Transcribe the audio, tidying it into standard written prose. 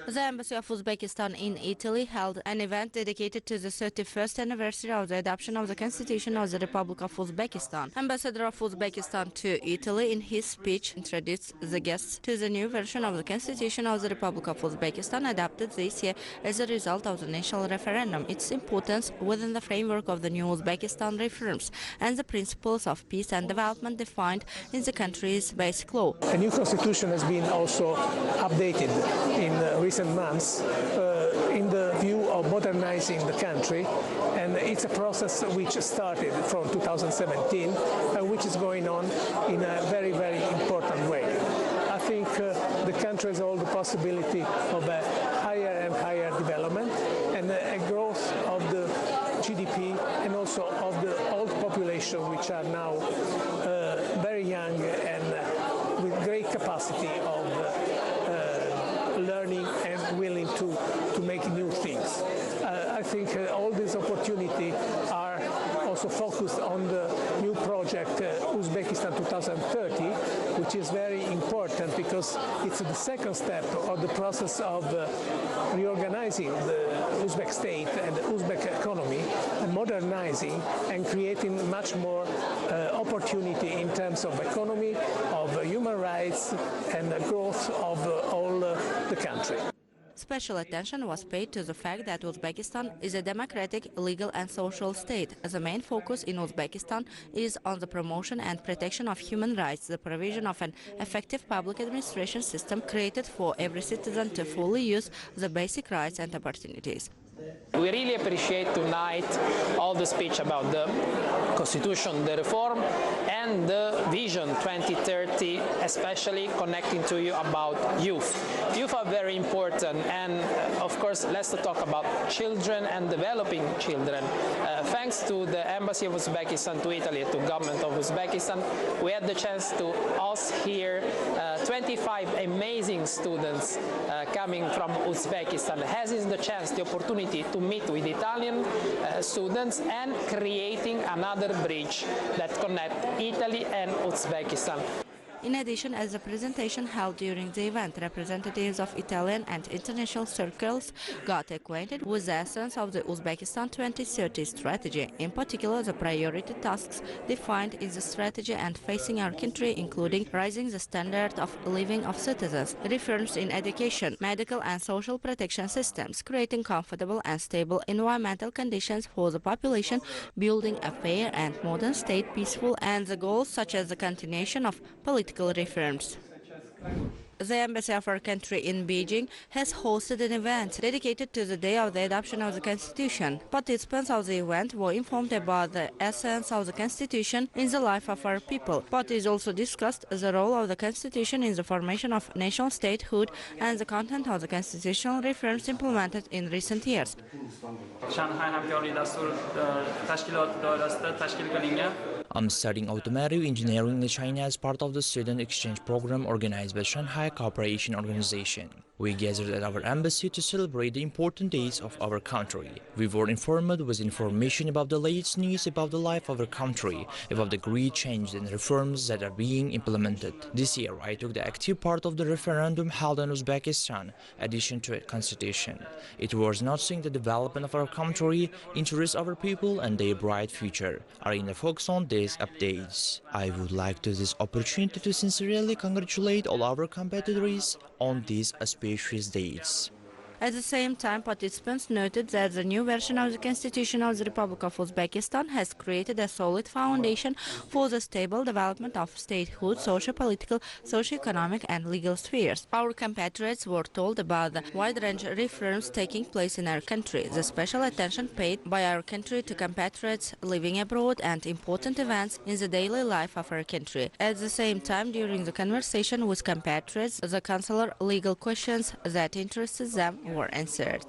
The Embassy of Uzbekistan in Italy held an event dedicated to the 31st anniversary of the adoption of the Constitution of the Republic of Uzbekistan. Ambassador of Uzbekistan to Italy, in his speech, introduced the guests to the new version of the Constitution of the Republic of Uzbekistan adopted this year as a result of the national referendum, its importance within the framework of the new Uzbekistan reforms, and the principles of peace and development defined in the country's basic law. A new constitution has been also updated in recent months in the view of modernizing the country, and it's a process which started from 2017 and which is going on in a very, very important way. I think the country has all the possibility of a higher and higher development and a growth of the GDP and also of the old population, which are now very young and with great capacity of learning and willing to make new things. I think all these opportunities are also focused on the new project Uzbekistan 2030, which is very important because it's the second step of the process of reorganizing the Uzbek state and the Uzbek economy and modernizing and creating much more opportunity in terms of economy, of human rights and growth of all the country. Special attention was paid to the fact that Uzbekistan is a democratic, legal and social state. The main focus in Uzbekistan is on the promotion and protection of human rights, the provision of an effective public administration system created for every citizen to fully use the basic rights and opportunities. We really appreciate tonight all the speech about the Constitution, the reform, and the Vision 2030, especially connecting to you about youth. Youth are very important, and of course, let's talk about children and developing children. Thanks to the Embassy of Uzbekistan to Italy, to government of Uzbekistan, we had the chance to host here 25 amazing students coming from Uzbekistan, having the chance, the opportunity to meet with Italian students and creating another bridge that connects Italy and Uzbekistan. In addition, as a presentation held during the event, representatives of Italian and international circles got acquainted with the essence of the Uzbekistan 2030 strategy, in particular the priority tasks defined in the strategy and facing our country, including raising the standard of living of citizens, reforms in education, medical and social protection systems, creating comfortable and stable environmental conditions for the population, building a fair and modern state, peaceful, and the goals such as the continuation of political reforms. The Embassy of our country in Beijing has hosted an event dedicated to the day of the adoption of the Constitution. Participants of the event were informed about the essence of the Constitution in the life of our people. Parties also discussed the role of the Constitution in the formation of national statehood and the content of the constitutional reforms implemented in recent years. I'm studying automotive engineering in China as part of the student exchange program organized by Shanghai Cooperation Organization. We gathered at our embassy to celebrate the important days of our country. We were informed with information about the latest news about the life of our country, about the great changes and reforms that are being implemented. This year, I took the active part of the referendum held in Uzbekistan, addition to a constitution. It was noticing the development of our country, interests of our people, and their bright future are in the focus on these updates. I would like to this opportunity to sincerely congratulate all our competitors on these auspicious dates. At the same time, participants noted that the new version of the Constitution of the Republic of Uzbekistan has created a solid foundation for the stable development of statehood, socio-political, socio-economic and legal spheres. Our compatriots were told about the wide range of reforms taking place in our country, the special attention paid by our country to compatriots living abroad and important events in the daily life of our country. At the same time, during the conversation with compatriots, the consular legal questions that interested them were answered.